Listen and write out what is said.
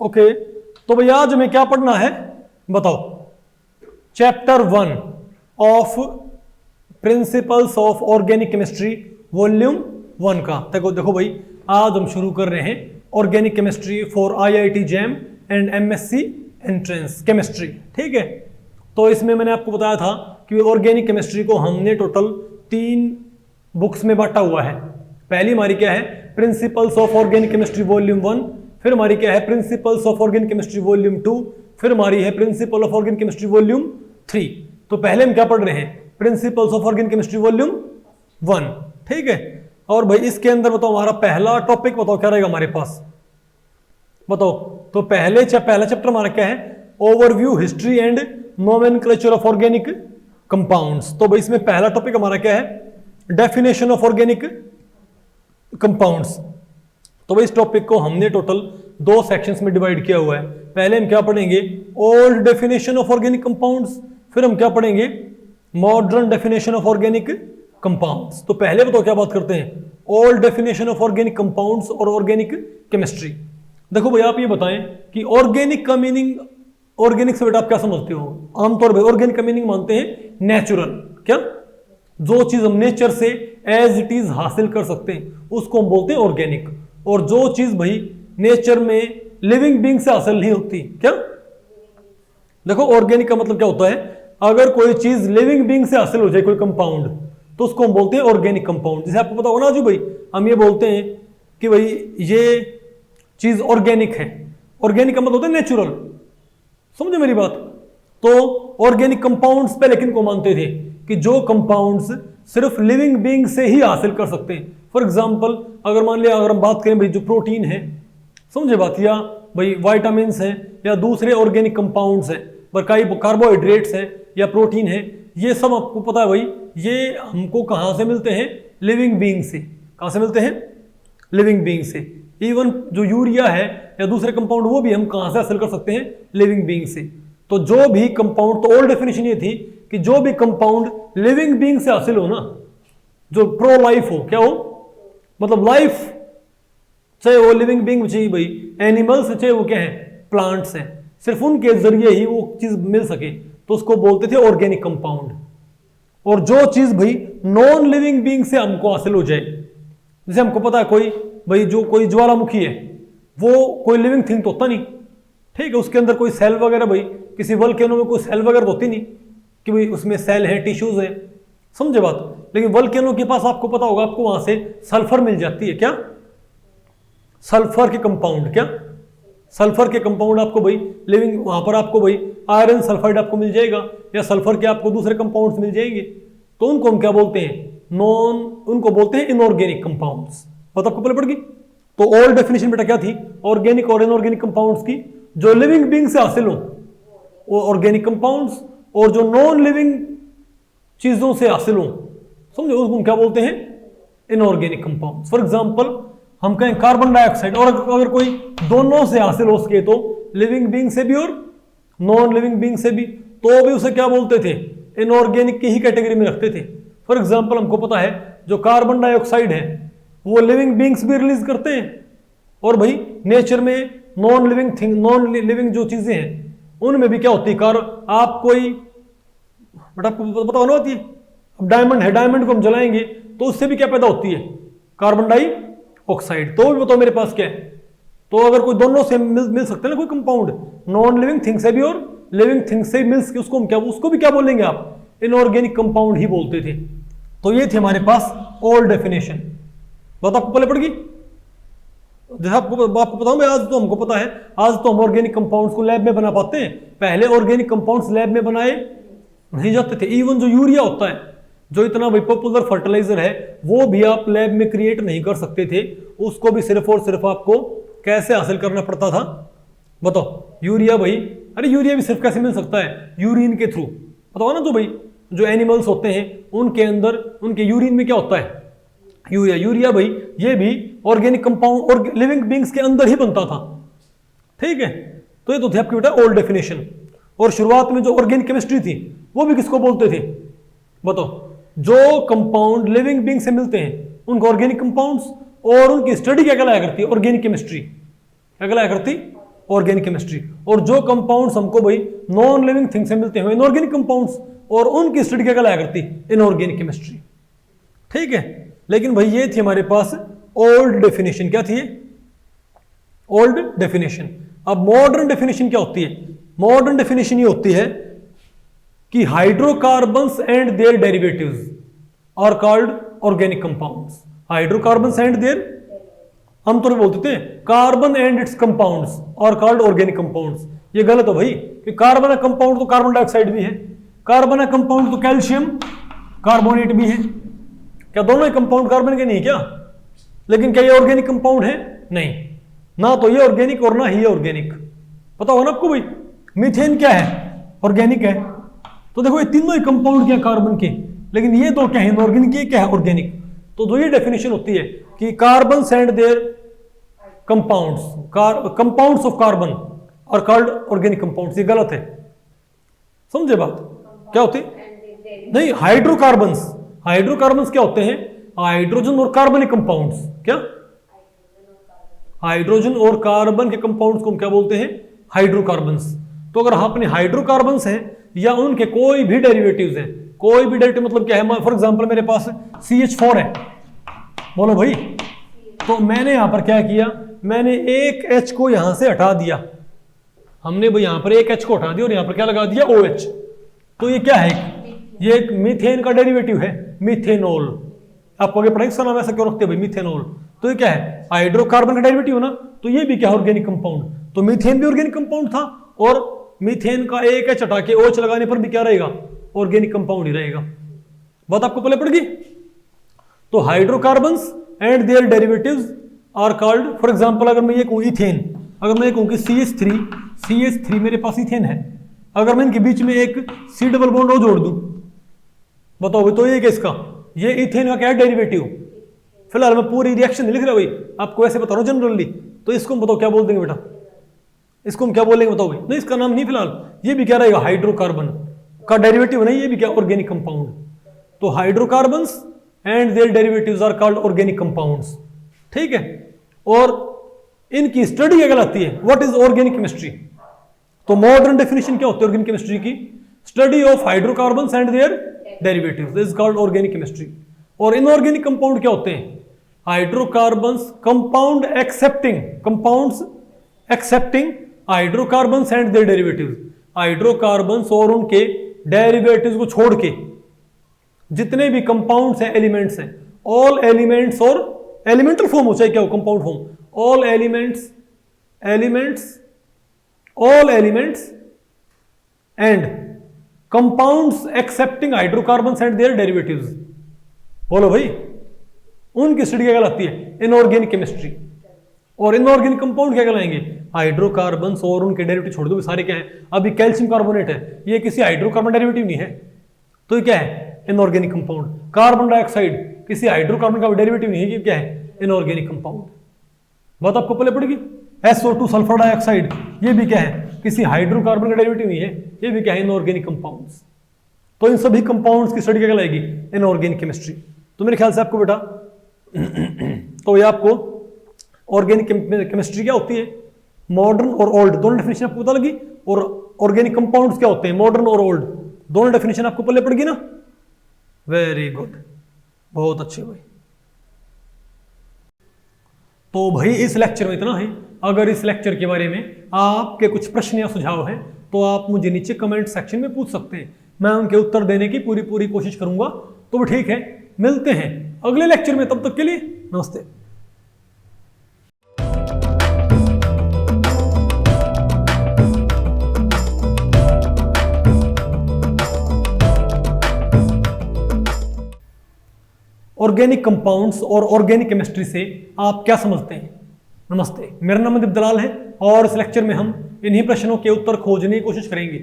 Okay, तो भैया आज हमें क्या पढ़ना है बताओ। Chapter 1 of principles of organic chemistry volume 1 का। देखो भाई, आज हम शुरू कर रहे हैं organic chemistry for IIT jam and MSc entrance chemistry. ठीक है, तो इसमें मैंने आपको बताया था कि ऑर्गेनिक केमिस्ट्री को हमने टोटल 3 बुक्स में बांटा हुआ है। पहली हमारी क्या है, principles of organic chemistry volume 1, फिर हमारी क्या है, principles of organic chemistry volume 2, फिर हमारी है principle of organic chemistry volume 3। तो पहले हम क्या पढ़ रहे हैं, principles of organic chemistry volume 1। ठीक है, और भाई इसके अंदर बताओ हमारा पहला टॉपिक बताओ क्या रहेगा हमारे पास, बताओ। तो पहला चैप्टर हमारा क्या है, overview history and nomenclature of organic compounds. तो भाई इसमें पहला टॉपिक हमारा क्या है, डेफिनेशन ऑफ ऑर्गेनिक कंपाउंड्स। तो भाई इस टॉपिक को हमने टोटल 2 सेक्शंस में डिवाइड किया हुआ है। पहले हम क्या पढ़ेंगे, old definition of organic compounds, फिर हम क्या पढ़ेंगे, modern definition of organic compounds. तो पहले बताओ क्या बात करते हैं, old definition of organic compounds और ऑर्गेनिक केमिस्ट्री। देखो भाई आप ये बताएं कि ऑर्गेनिक का मीनिंग, ऑर्गेनिक से बेटा आप क्या समझते हो, आमतौर पर ऑर्गेनिक का मीनिंग मानते हैं नेचुरल। क्या, जो चीज हम नेचर से एज इट इज हासिल कर सकते हैं उसको हम बोलते हैं ऑर्गेनिक। और जो चीज भाई नेचर में लिविंग बीइंग से हासिल नहीं होती, क्या, देखो ऑर्गेनिक का मतलब क्या होता है, अगर कोई चीज लिविंग बीइंग से हासिल हो जाए, कोई कंपाउंड, तो उसको हम बोलते हैं ऑर्गेनिक कंपाउंड। जैसे आपको पता होगा ना जी भाई, हम ये बोलते हैं कि भाई ये चीज ऑर्गेनिक है। ऑर्गेनिक का मतलब होता है नेचुरल, समझे मेरी बात। तो ऑर्गेनिक कंपाउंड्स पे लेकिन को मानते थे कि जो कंपाउंड्स सिर्फ लिविंग बीइंग से ही हासिल कर सकते हैं। फॉर एग्जांपल अगर मान लिया, अगर हम बात करें भाई जो प्रोटीन है, समझे बात, या भाई वाइटामिन्स हैं, या दूसरे ऑर्गेनिक कंपाउंड्स हैं, पर कई कार्बोहाइड्रेट्स हैं या प्रोटीन है, ये सब आपको पता है भाई ये हमको कहाँ से मिलते हैं, लिविंग बीइंग से। कहाँ से मिलते हैं, लिविंग बीइंग से। इवन जो यूरिया है या दूसरे कंपाउंड, वो भी हम कहाँ से हासिल कर सकते हैं, लिविंग बीइंग से। तो जो भी कंपाउंड, तो ओल्ड डेफिनेशन ये थी कि जो भी कंपाउंड लिविंग बीइंग से हासिल हो ना, जो प्रो लाइफ हो, क्या हो, मतलब लाइफ, चाहे वो लिविंग बीइंग चाहिए भाई एनिमल्स, चाहे वो क्या है, प्लांट्स हैं, सिर्फ उनके जरिए ही वो चीज मिल सके, तो उसको बोलते थे ऑर्गेनिक कंपाउंड। और जो चीज भाई नॉन लिविंग बीइंग से हमको हासिल हो जाए, जैसे हमको पता है कोई भाई जो कोई ज्वालामुखी है, वो कोई लिविंग थिंग तो होता नहीं, ठीक है, उसके अंदर कोई सेल वगैरह, भाई किसी वल्केनो में कोई सेल वगैरह तो होती नहीं कि भाई उसमें सेल है, टिश्यूज है, समझे बात। लेकिन वल्केनो के पास आपको पता होगा, आपको वहां से सल्फर मिल जाती है, क्या, सल्फर के कंपाउंड, क्या, सल्फर के कंपाउंड आपको भाई लिविंग, वहां पर आपको भाई आयरन सल्फाइड आपको मिल जाएगा, या सल्फर के आपको दूसरे कंपाउंड्स मिल जाएंगे। तो उनको हम क्या बोलते हैं, नॉन, उनको बोलते हैं इनऑर्गेनिक कंपाउंड्स। बात आपको पहले पड़ गई। तो ओल्ड डेफिनेशन बेटा क्या थी, ऑर्गेनिक और इनऑर्गेनिक कंपाउंड्स की, जो लिविंग बीइंग से हासिल हो वो ऑर्गेनिक कंपाउंड्स, और जो नॉन लिविंग चीजों से हासिल हो, समझे, उसको क्या बोलते हैं, इनऑर्गेनिक कंपाउंड्स। फॉर एग्जांपल हम कहें कार्बन डाइऑक्साइड, और अगर कोई दोनों से हासिल हो सके, तो लिविंग बीइंग से भी और नॉन लिविंग बीइंग से भी, तो भी उसे क्या बोलते थे, इनऑर्गेनिक की ही कैटेगरी में रखते थे। फॉर एग्जांपल हमको पता है जो कार्बन डाइऑक्साइड है वो लिविंग बीइंग्स भी रिलीज करते हैं, और भाई नेचर में non living thing, non living जो चीजें हैं उनमें भी क्या होती है, आप कोई बट आपको पता होना होती है, अब डायमंड है, डायमंड को हम जलाएंगे तो उससे भी क्या पैदा होती है, कार्बन डाइऑक्साइड। तो भी बताओ मेरे पास क्या है, तो अगर कोई दोनों से मिल सकते हैं ना कोई कंपाउंड, नॉन लिविंग थिंग से भी और लिविंग थिंग से मिल सके, उसको हम क्या, उसको भी क्या बोलेंगे आप, इनऑर्गेनिक कंपाउंड ही बोलते थे। तो ये थे हमारे पास ओल्ड डेफिनेशन। बात आपको पहले पड़ गई। जैसे आपको बताऊं मैं, आज तो हमको पता है, आज तो हम ऑर्गेनिक कंपाउंड्स को लैब में बना पाते हैं, पहले ऑर्गेनिक कंपाउंड्स लैब में बनाए नहीं जाते थे। इवन जो यूरिया होता है, जो इतना भाई पॉपुलर फर्टिलाइजर है, वो भी आप लैब में क्रिएट नहीं कर सकते थे, उसको भी सिर्फ और सिर्फ आपको कैसे हासिल करना पड़ता था, बताओ। यूरिया भाई, अरे यूरिया भी सिर्फ कैसे मिल सकता है, यूरिन के थ्रू, बताओ ना। तो भाई जो एनिमल्स होते हैं उनके अंदर, उनके यूरिन में क्या होता है, यूरिया भाई ये भी ऑर्गेनिक कंपाउंड और लिविंग बीइंग्स के अंदर ही बनता था, ठीक है। तो ये तो थे आपकी बेटा ओल्ड डेफिनेशन। और शुरुआत में जो ऑर्गेनिक केमिस्ट्री थी वो भी किसको बोलते थे, बताओ, जो कंपाउंड लिविंग बीइंग से मिलते हैं उनको ऑर्गेनिक कंपाउंड्स, और उनकी स्टडी क्या कहलाया करती है, ऑर्गेनिक केमिस्ट्री। क्या कहलाया करती, ऑर्गेनिक केमिस्ट्री। और जो कंपाउंड्स हमको भाई नॉन लिविंग थिंग से मिलते हैं इनऑर्गेनिक कंपाउंड्स, और उनकी स्टडी क्या कहलाया करती इनऑर्गेनिक केमिस्ट्री। ठीक है, लेकिन भाई ये थी हमारे पास ओल्ड डेफिनेशन। क्या थी ओल्ड डेफिनेशन। अब मॉडर्न डेफिनेशन क्या होती है? मॉडर्न डेफिनेशन ये होती है कि hydrocarbons and their derivatives are called organic compounds. Hydrocarbons and their, हम तो बोलते थे carbon and its compounds are called organic compounds. ये गलत है भाई, कि कार्बन का कंपाउंड तो कार्बन डाइऑक्साइड भी है, कार्बन का कंपाउंड तो कैल्शियम कार्बोनेट भी है। क्या दोनों ही कंपाउंड कार्बन के नहीं क्या? लेकिन क्या ये ऑर्गेनिक कंपाउंड है? नहीं, ना तो ये ऑर्गेनिक और ना ही ये ऑर्गेनिक। पता होगा ना आपको भाई, मीथेन क्या है? ऑर्गेनिक है। तो देखो ये तीनों ही कंपाउंड क्या कार्बन के, लेकिन ये तो क्या है इनऑर्गेनिक, ये क्या है ऑर्गेनिक। तो जो ये डेफिनेशन होती है कि carbon and their compounds, compounds of carbon are called organic compounds, ये गलत है। समझे बात? क्या होती नहीं, हाइड्रोकार्बन्स, हाइड्रोकार्बन्स क्या होते हैं? हाइड्रोजन और कार्बनिक कंपाउंड्स। क्या? हाइड्रोजन और कार्बन के कंपाउंड्स को हम क्या बोलते हैं? हाइड्रोकार्बन्स। तो अगर अपने हाइड्रोकार्बन्स हैं या उनके कोई भी डेरिवेटिव्स हैं, कोई भी डेरिवेटिव मतलब क्या है? फॉर एग्जांपल मेरे पास CH4 है, बोलो भाई, तो मैंने यहां पर क्या किया? मैंने एक H को यहां से हटा दिया। हमने भाई यहां पर एक H को हटा दिया और यहां पर क्या लगा दिया? OH। तो ये क्या है? ये एक मीथेन का डेरिवेटिव है, मीथेनॉल। आपको आगे पढ़ाई, इसका नाम ऐसा क्यों रखते हैं भाई? मीथेनॉल। तो ये क्या है? हाइड्रोकार्बन का डेरिवेटिव ना, तो ये भी क्या है? Organic compound. तो मीथेन भी ऑर्गेनिक कंपाउंड था, और मीथेन का एक H हटा के OH लगाने पर भी क्या रहेगा? ऑर्गेनिक कंपाउंड ही रहेगा। बात आपको पहले पड़ गई? तो hydrocarbons and their derivatives are called, for example अगर मैं ये कहूं इथेन, अगर मैं कहूं कि CH3 मेरे पास इथेन है, अगर मैं इनके बीच में एक C डबल बॉन्ड O जोड़ दूं, बताओ भाई, तो ये क्या इसका? ये इथेन का क्या है? डेरिवेटिव। फिलहाल मैं पूरी रिएक्शन नहीं लिख रहा भाई, आपको ऐसे बता रहा हूं जनरली। तो इसको हम बताओ क्या बोल देंगे बेटा? इसको हम क्या बोलेंगे बताओ भाई? नहीं, इसका नाम नहीं फिलहाल, ये भी क्या रहेगा? हाइड्रोकार्बन का डेरिवेटिव नहीं, ये भी क्या? Organic compound. तो hydrocarbons and their derivatives are called organic compounds. ठीक है, और इनकी स्टडी क्या कहलाती है? What is organic chemistry? तो मॉडर्न डेफिनेशन क्या होती है ऑर्गेनिक केमिस्ट्री की? Study of hydrocarbons and their derivatives is called organic chemistry. और इनऑर्गेनिक कंपाउंड क्या होते हैं? Hydrocarbons compound excepting hydrocarbons and their derivatives. Hydrocarbons और उनके डेरिवेटिव्स को छोड़ के जितने भी कंपाउंड्स हैं, एलिमेंट्स हैं, ऑल एलिमेंट्स, और एलिमेंटल फॉर्म हो चाहे क्या हो, compound form, all elements and compounds excepting hydrocarbons and their derivatives. बोलो भाई, उनकी स्टडी क्या कहलाती है? Inorganic chemistry. और इनऑर्गेनिक कंपाउंड क्या कहलाएंगे? हाइड्रोकार्बन्स और उनके डेरिवेटिव छोड़ दो, सारे क्या है? अभी कैल्शियम कार्बोनेट है, ये किसी हाइड्रोकार्बन डेरिवेटिव नहीं है, तो ये क्या है? Inorganic compound. कार्बन डाइऑक्साइड किसी हाइड्रोकार्बन का डेरिवेटिव नहीं है, ये क्या है? Inorganic compound. बात आपको पहले पड़ेगी। SO2 सल्फर डाइऑक्साइड, ये भी क्या है? किसी हाइड्रोकार्बन का डेरिवेटिव नहीं है, ये भी क्या है? Inorganic compounds. तो इन सभी कंपाउंड्स की स्टडी क्या कहलाएगी? Inorganic chemistry. तो मेरे ख्याल से आपको बेटा तो ये आपको ऑर्गेनिक केमिस्ट्री क्या होती है, मॉडर्न और ओल्ड, दोनों डेफिनेशन आपको पता लगी। और ऑर्गेनिक कंपाउंड्स क्या होते हैं, मॉडर्न और ओल्ड, दोनों डेफिनेशन आपको पहले पड़ेगी ना। वेरी गुड, बहुत अच्छे भाई। तो भाई इस लेक्चर में इतना ही। अगर इस लेक्चर के बारे में आपके कुछ प्रश्न या सुझाव हैं तो आप मुझे नीचे कमेंट सेक्शन में पूछ सकते हैं, मैं उनके उत्तर देने की पूरी कोशिश करूंगा। तो ठीक है, मिलते हैं अगले लेक्चर में, तब तक के लिए नमस्ते। ऑर्गेनिक कंपाउंड्स और ऑर्गेनिक केमिस्ट्री से आप क्या समझते हैं? नमस्ते, मेरा नाम दलाल है और इस लेक्चर में हम इन्हीं प्रश्नों के उत्तर खोजने की कोशिश करेंगे।